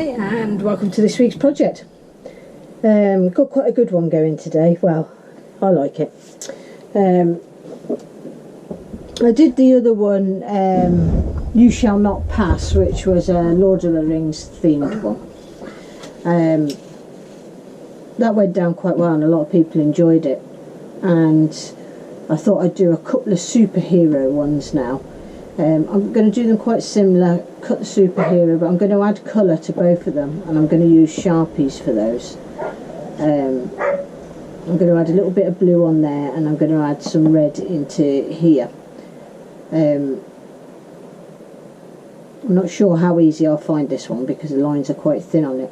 Hi and welcome to this week's project. Got quite a good one going today. Well, I like it. I did the other one, You Shall Not Pass, which was a Lord of the Rings themed one. That went down quite well and a lot of people enjoyed it, and I thought I'd do a couple of superhero ones now. I'm going to do them quite similar, cut the superhero, but I'm going to add colour to both of them, and I'm going to use Sharpies for those. I'm going to add a little bit of blue on there, and I'm going to add some red into here. I'm not sure how easy I'll find this one because the lines are quite thin on it.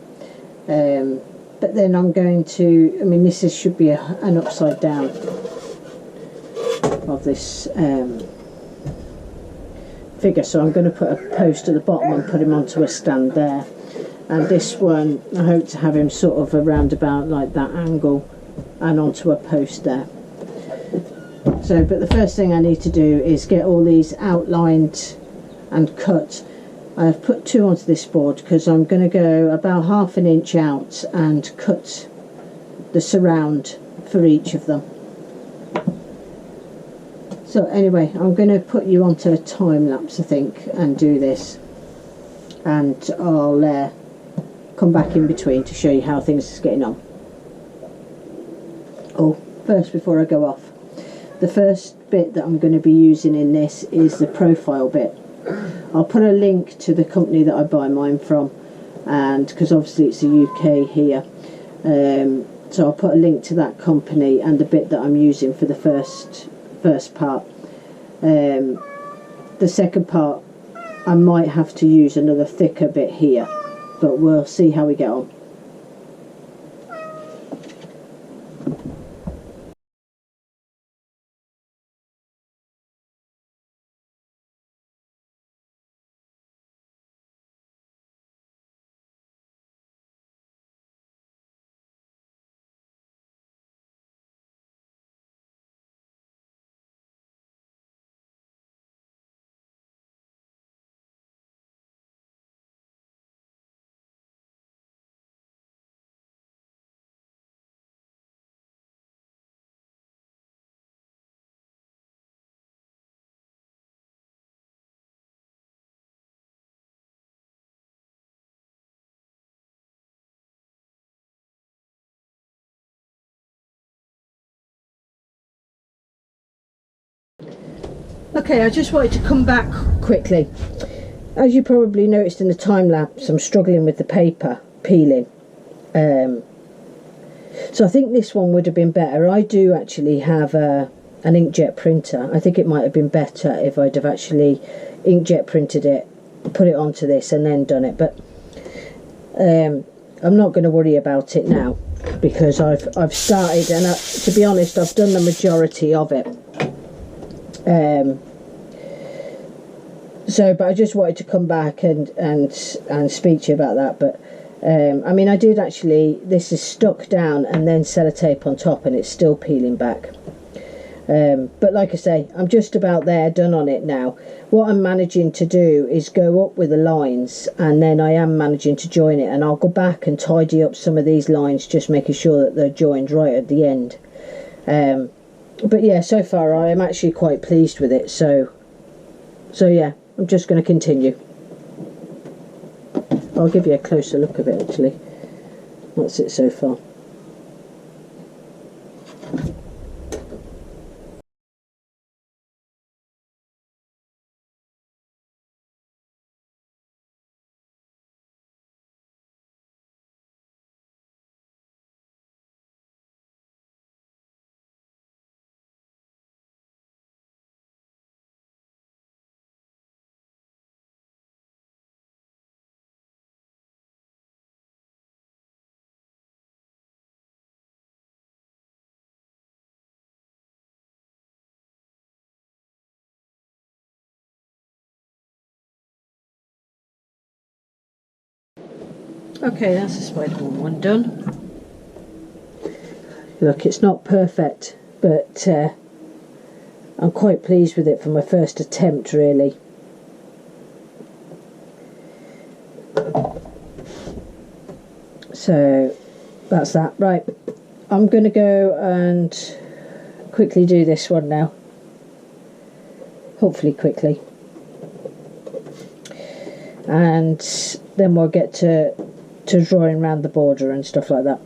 But then I'm going to, this should be an upside down of this figure, so I'm going to put a post at the bottom and put him onto a stand there, and this one I hope to have him sort of around about like that angle and onto a post there. So, but the first thing I need to do is get all these outlined and cut. I've put two onto this board because I'm going to go about 1/2 inch out and cut the surround for each of them. So anyway, I'm going to put you onto a time lapse, I think, and do this, and I'll come back in between to show you how things are getting on. Oh, first, before I go off, the first bit that I'm going to be using in this is the profile bit. I'll put a link to the company that I buy mine from, and because obviously it's the UK here, so I'll put a link to that company and the bit that I'm using for the first part. The second part I might have to use another thicker bit here, but we'll see how we get on. Okay, I just wanted to come back quickly. As you probably noticed in the time lapse, I'm struggling with the paper peeling. So I think this one would have been better. I do actually have an inkjet printer. I think it might have been better if I'd have actually inkjet printed it, put it onto this and then done it. But I'm not going to worry about it now because I've started, and to be honest, I've done the majority of it. But I just wanted to come back and speak to you about that. But I did actually, this is stuck down and then sellotape on top, and it's still peeling back. But like I say, I'm just about there, done on it now. What I'm managing to do is go up with the lines, and then I am managing to join it, and I'll go back and tidy up some of these lines, just making sure that they're joined right at the end. But yeah, so far I am actually quite pleased with it, so yeah, I'm just going to continue. I'll give you a closer look of it actually. That's it so far. Okay, that's the Spider-Man one done. Look, it's not perfect, but I'm quite pleased with it for my first attempt, really. So that's that. Right, I'm going to go and quickly do this one now. Hopefully quickly. And then we'll get to drawing around the border and stuff like that.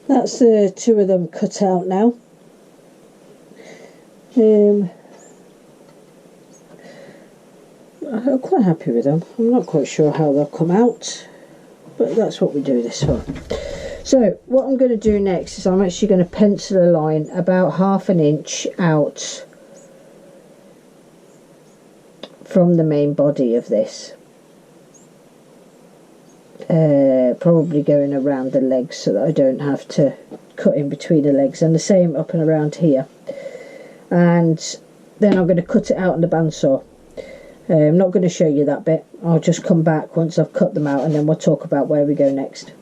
That's the two of them cut out now. I'm quite happy with them. I'm not quite sure how they'll come out, but that's what we do this for. So what I'm going to do next is I'm actually going to pencil a line about 1/2 inch out from the main body of this. Probably going around the legs so that I don't have to cut in between the legs, and the same up and around here. And then I'm going to cut it out on the bandsaw. I'm not going to show you that bit. I'll just come back once I've cut them out, and then we'll talk about where we go next.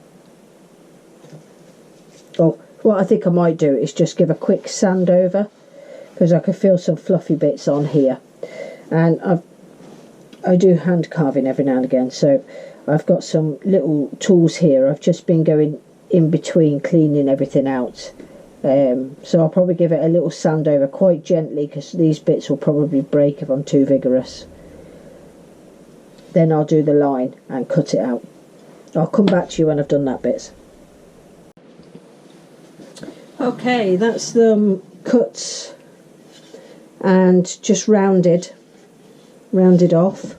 Oh, what I think I might do is just give a quick sand over, because I can feel some fluffy bits on here. And I do hand carving every now and again, so I've got some little tools here. I've just been going in between cleaning everything out. So I'll probably give it a little sand over quite gently, because these bits will probably break if I'm too vigorous. Then I'll do the line and cut it out. I'll come back to you when I've done that bit. Okay, that's them cut and just rounded off.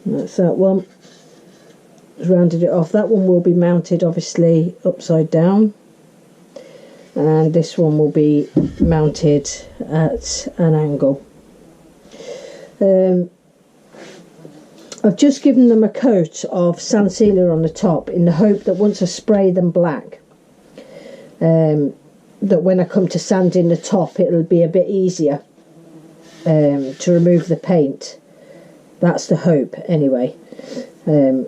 That's that one. Rounded it off. That one will be mounted obviously upside down, and this one will be mounted at an angle. I've just given them a coat of sand sealer on the top in the hope that once I spray them black, that when I come to sanding the top it'll be a bit easier to remove the paint. That's the hope anyway. I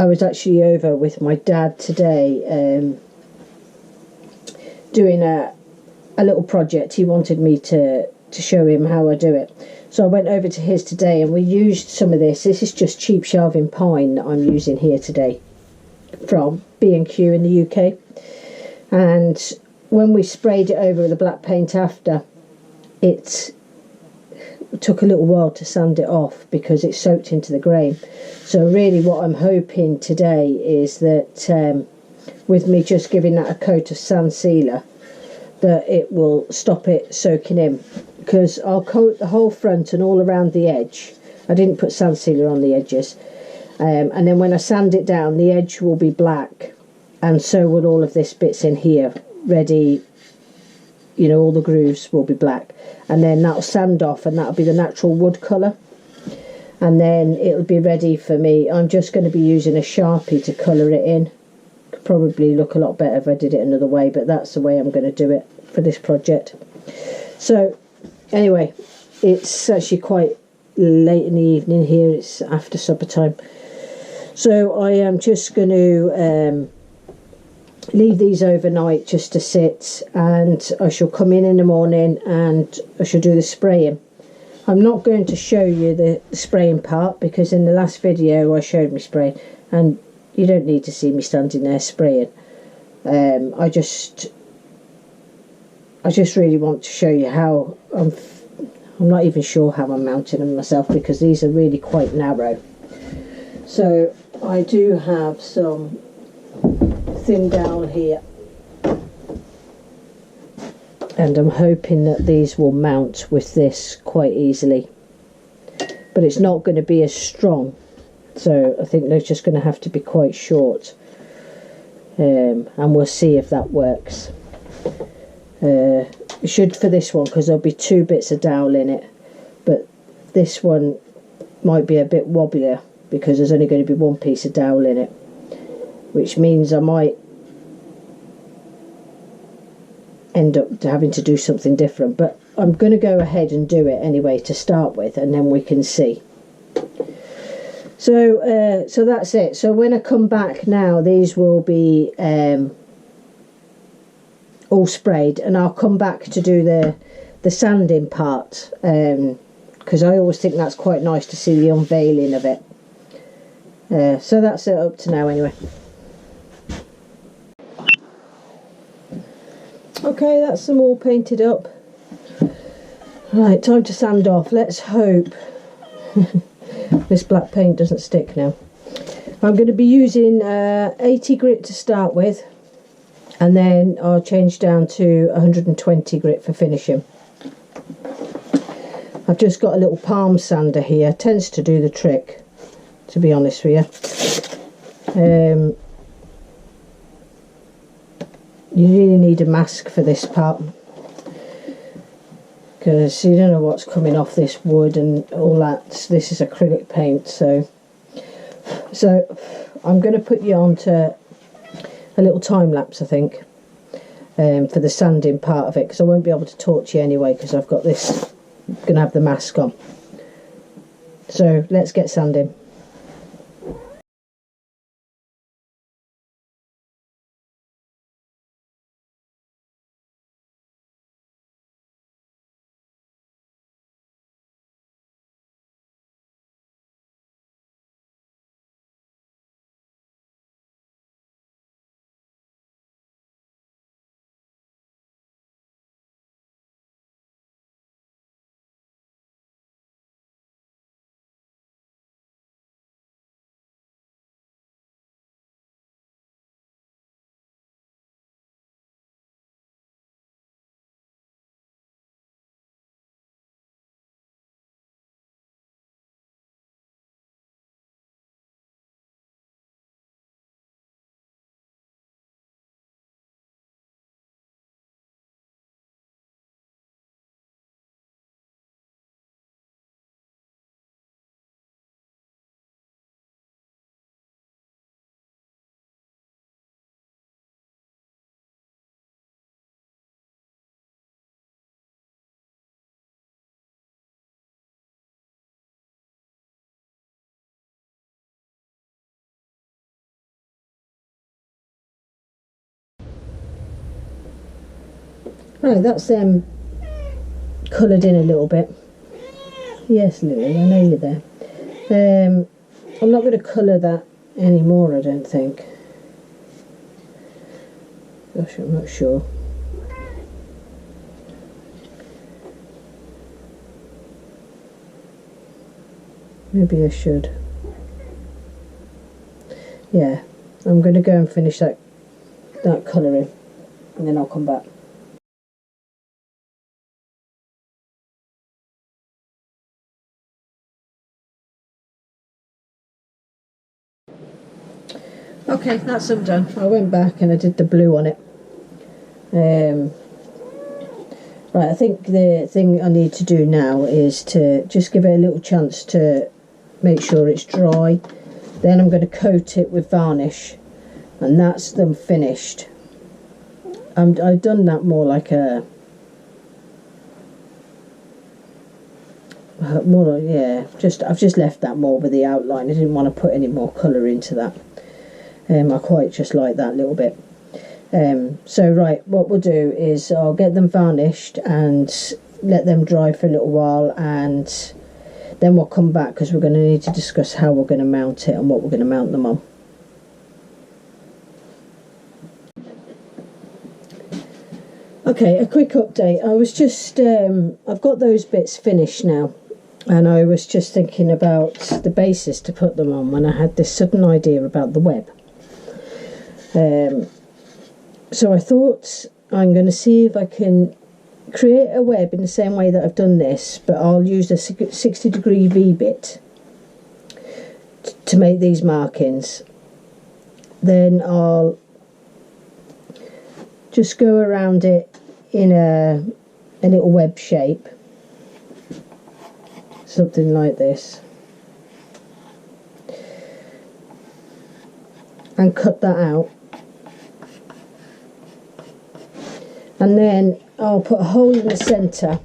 was actually over with my dad today doing a little project. He wanted me to show him how I do it. So I went over to his today and we used some of this. This is just cheap shelving pine that I'm using here today from B&Q in the UK. And when we sprayed it over with the black paint after, it took a little while to sand it off because it soaked into the grain. So really what I'm hoping today is that with me just giving that a coat of sand sealer, that it will stop it soaking in, because I'll coat the whole front and all around the edge. I didn't put sand sealer on the edges, and then when I sand it down the edge will be black, and so will all of this bits in here ready. You know, all the grooves will be black, and then that'll sand off and that'll be the natural wood colour, and then it'll be ready for me. I'm just going to be using a Sharpie to colour it in. Could probably look a lot better if I did it another way, but that's the way I'm going to do it for this project. So anyway, it's actually quite late in the evening here. It's after supper time, so I am just going to leave these overnight just to sit, and I shall come in the morning and I shall do the spraying. I'm not going to show you the spraying part because in the last video I showed me spraying, and you don't need to see me standing there spraying. I just really want to show you how I'm not even sure how I'm mounting them myself, because these are really quite narrow. So I do have some thin dowel here, and I'm hoping that these will mount with this quite easily, but it's not going to be as strong, so I think they're just going to have to be quite short, and we'll see if that works. It should for this one, because there'll be 2 bits of dowel in it, but this one might be a bit wobblier because there's only going to be 1 piece of dowel in it, which means I might end up having to do something different, but I'm going to go ahead and do it anyway to start with, and then we can see. So so that's it. So when I come back now, these will be all sprayed, and I'll come back to do the sanding part, because I always think that's quite nice to see the unveiling of it. So that's it up to now anyway. Okay, that's them all painted up. Right, time to sand off. Let's hope this black paint doesn't stick now. I'm going to be using 80 grit to start with, and then I'll change down to 120 grit for finishing. I've just got a little palm sander here, tends to do the trick, to be honest with you. You really need a mask for this part, because you don't know what's coming off this wood and all that. This is acrylic paint, so I'm going to put you on to a little time lapse, I think, for the sanding part of it, because I won't be able to talk to you anyway because I've got this, going to have the mask on. So let's get sanding. Right, that's coloured in a little bit. Yes, Lily, I know you're there. I'm not going to colour that anymore, I don't think. Gosh, I'm not sure. Maybe I should. Yeah, I'm going to go and finish that colouring, and then I'll come back. Okay, that's them done. I went back and I did the blue on it. Right, I think the thing I need to do now is to just give it a little chance to make sure it's dry. Then I'm going to coat it with varnish, and that's them finished. I've done that more like a I've just left that more with the outline. I didn't want to put any more colour into that. I quite just like that little bit. So right, what we'll do is I'll get them varnished and let them dry for a little while, and then we'll come back because we're going to need to discuss how we're going to mount it and what we're going to mount them on. Okay, a quick update. I was just I've got those bits finished now. and I was just thinking about the basis to put them on when I had this sudden idea about the web. So I thought I'm going to see if I can create a web in the same way that I've done this, but I'll use a 60-degree V-bit to make these markings. Then I'll just go around it in a little web shape, something like this, and cut that out. And then I'll put a hole in the centre,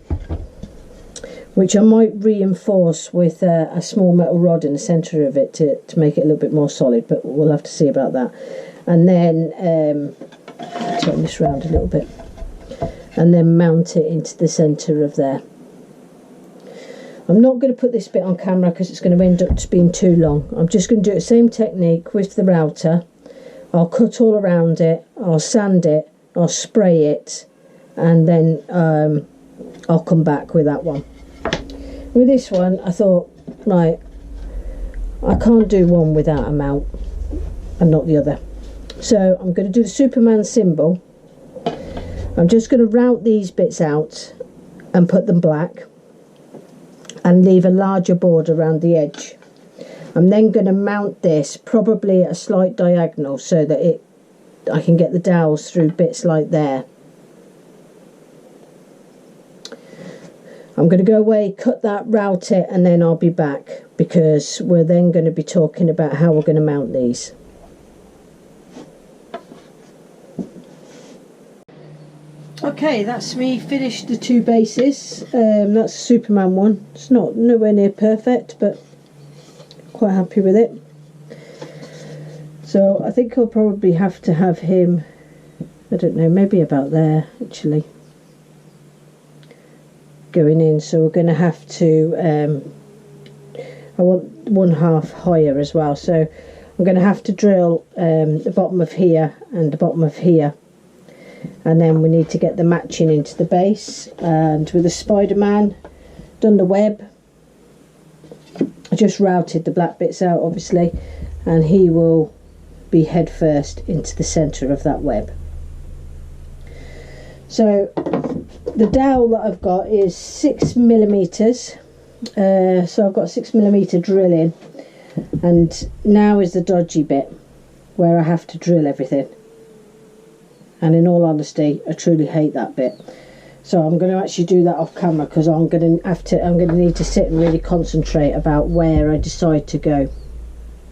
which I might reinforce with a small metal rod in the centre of it to make it a little bit more solid, but we'll have to see about that. And then turn this round a little bit, and then mount it into the centre of there. I'm not going to put this bit on camera because it's going to end up being too long. I'm just going to do the same technique with the router. I'll cut all around it, I'll sand it, I'll spray it, and then I'll come back with that one. With this one, I thought, right, I can't do one without a mount and not the other. So I'm going to do the Superman symbol. I'm just going to route these bits out and put them black and leave a larger border around the edge. I'm then going to mount this probably at a slight diagonal so that I can get the dowels through bits like there. I'm going to go away, cut that, route it, and then I'll be back, because we're then going to be talking about how we're going to mount these. Okay, that's me finished the two bases. That's a Superman one. It's nowhere near perfect, but quite happy with it. So I think I'll probably have to have him, I don't know, maybe about there actually, going in. So we're going to have to I want one half higher as well, so I'm going to have to drill the bottom of here and the bottom of here, and then we need to get the matching into the base. And with the Spider-Man, done the web, I just routed the black bits out obviously, and he will be head first into the centre of that web. So the dowel that I've got is 6mm, so I've got 6mm drilling, and now is the dodgy bit where I have to drill everything, and in all honesty I truly hate that bit. So I'm going to actually do that off camera, because I'm going to need to sit and really concentrate about where I decide to go.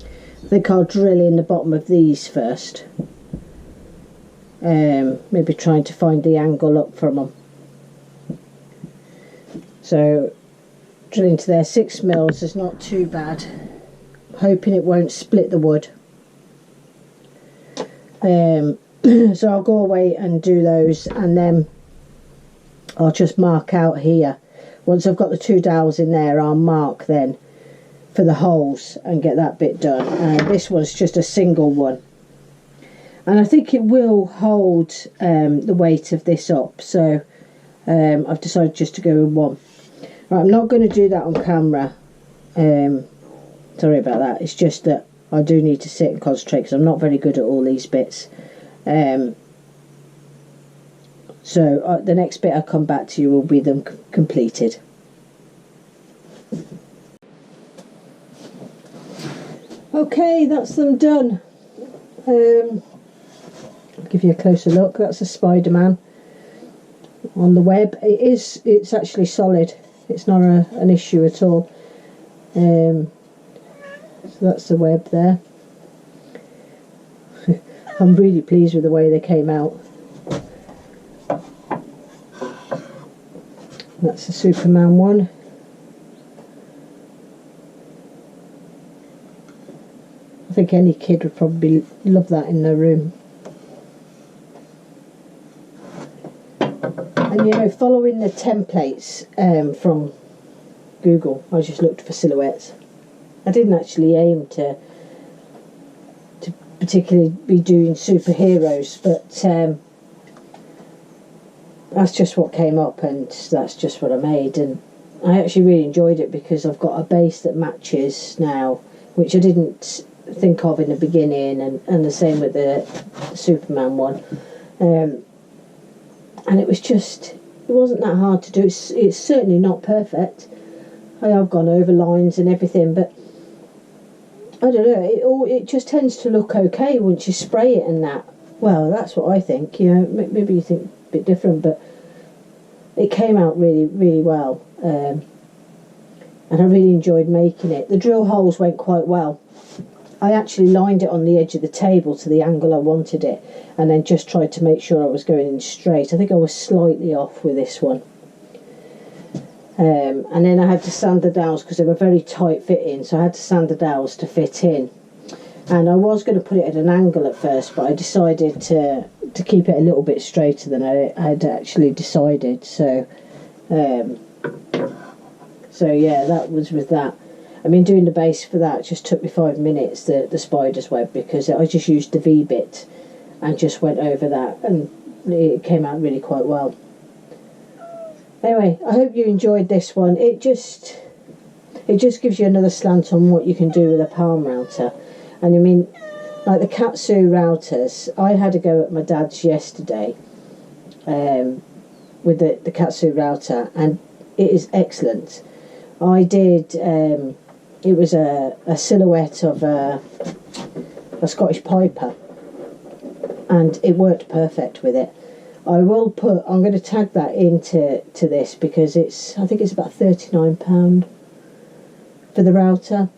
I think I'll drill in the bottom of these first, maybe trying to find the angle up from them. So drilling to there, 6 mils is not too bad. Hoping it won't split the wood. So I'll go away and do those, and then I'll just mark out here. Once I've got the 2 dowels in there, I'll mark then for the holes and get that bit done. And this one's just a single one, and I think it will hold the weight of this up, so I've decided just to go with one. Right, I'm not going to do that on camera, sorry about that. It's just that I do need to sit and concentrate because I'm not very good at all these bits. So the next bit I come back to you will be them completed. Okay, that's them done. I'll give you a closer look. That's a Spider-Man on the web. It's actually solid. It's not an issue at all. So that's the web there. I'm really pleased with the way they came out. That's the Superman one. I think any kid would probably love that in their room. And you know, following the templates from Google, I just looked for silhouettes. I didn't actually aim to particularly be doing superheroes, but that's just what came up, and that's just what I made. And I actually really enjoyed it because I've got a base that matches now, which I didn't think of in the beginning, and the same with the Superman one. And it wasn't that hard to do. It's certainly not perfect. I have gone over lines and everything, but I don't know, it just tends to look okay once you spray it and that. Well, that's what I think, you know, maybe you think a bit different, but it came out really, really well. And I really enjoyed making it. The drill holes went quite well. I actually lined it on the edge of the table to the angle I wanted it, and then just tried to make sure I was going in straight. I think I was slightly off with this one. And then I had to sand the dowels because they were very tight fitting, so I had to sand the dowels to fit in. And I was going to put it at an angle at first, but I decided to keep it a little bit straighter than I had actually decided. So yeah, that was with that. I mean, doing the base for that just took me 5 minutes, the spider's web, because I just used the V-bit and just went over that, and it came out really quite well. Anyway, I hope you enjoyed this one. It just gives you another slant on what you can do with a palm router. And I mean, like the Katsu routers, I had a go at my dad's yesterday with the Katsu router, and it is excellent. I did, it was a silhouette of a Scottish Piper, and it worked perfect with it. I'm going to tag that into this because I think it's about £39 for the router.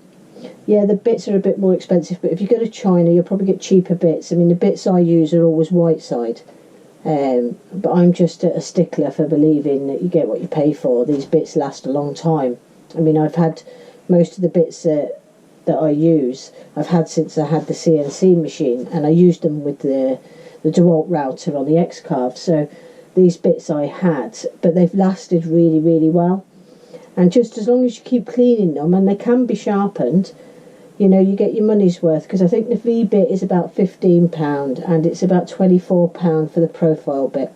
Yeah, the bits are a bit more expensive, but if you go to China, you'll probably get cheaper bits. I mean, the bits I use are always white side, but I'm just a stickler for believing that you get what you pay for. These bits last a long time. I mean, I've had most of the bits that I use, I've had since I had the CNC machine, and I used them with the DeWalt router on the X-Carve. So these bits I had, but they've lasted really, really well. And just as long as you keep cleaning them, and they can be sharpened, you know, you get your money's worth. Because I think the V-bit is about £15 and it's about £24 for the profile bit.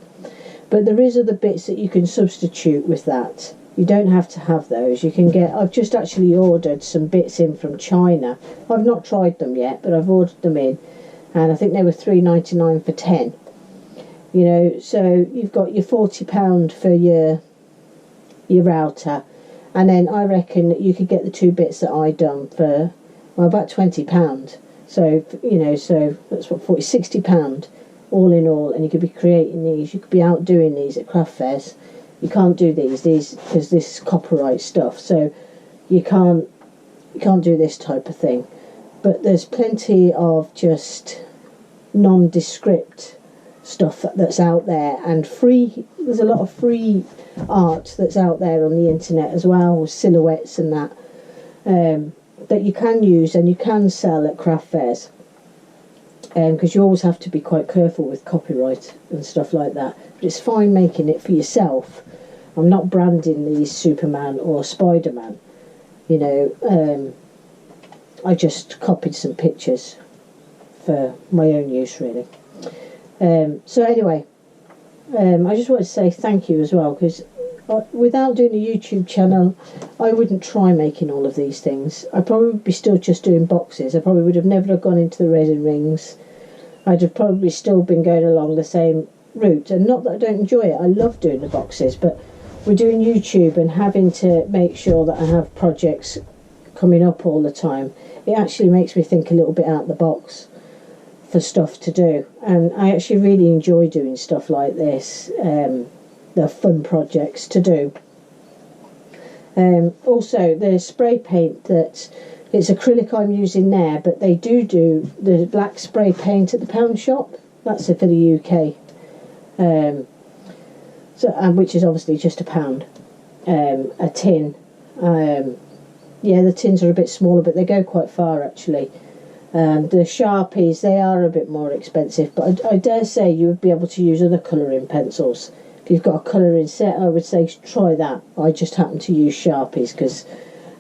But there is other bits that you can substitute with that. You don't have to have those. You can get, I've just actually ordered some bits in from China. I've not tried them yet, but I've ordered them in. And I think they were £3.99 for 10. You know, so you've got your £40 for your router. And then I reckon that you could get the two bits that I done for, well, about £20. So, you know, so that's what, £60 all in all. And you could be creating these. You could be out doing these at craft fairs. You can't do these because this is copyright stuff. So you can't do this type of thing. But there's plenty of just nondescript stuff that's out there, and free. There's a lot of free art that's out there on the internet as well, with silhouettes and that that you can use and you can sell at craft fairs, because you always have to be quite careful with copyright and stuff like that. But it's fine making it for yourself. I'm not branding these Superman or Spider-Man, you know. I just copied some pictures for my own use, really. So anyway, I just want to say thank you as well, because without doing a YouTube channel, I wouldn't try making all of these things. I'd probably be still just doing boxes. I probably would have never gone into the resin rings. I'd have probably still been going along the same route. And not that I don't enjoy it. I love doing the boxes, but we're doing YouTube and having to make sure that I have projects coming up all the time. It actually makes me think a little bit out of the box for stuff to do, and I actually really enjoy doing stuff like this. They're fun projects to do. Also, the spray paint, that it's acrylic I'm using there, but they do the black spray paint at the pound shop. That's it for the UK, which is obviously just £1 a tin. Yeah, the tins are a bit smaller, but they go quite far actually. The Sharpies, they are a bit more expensive, but I dare say you would be able to use other colouring pencils. If you've got a colouring set, I would say try that. I just happen to use Sharpies because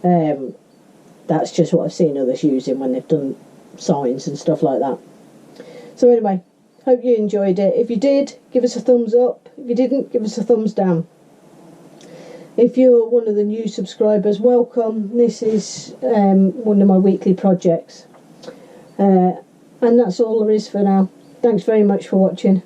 that's just what I've seen others using when they've done signs and stuff like that. So anyway, hope you enjoyed it. If you did, give us a thumbs up. If you didn't, give us a thumbs down. If you're one of the new subscribers, welcome. This is one of my weekly projects. And that's all there is for now. Thanks very much for watching.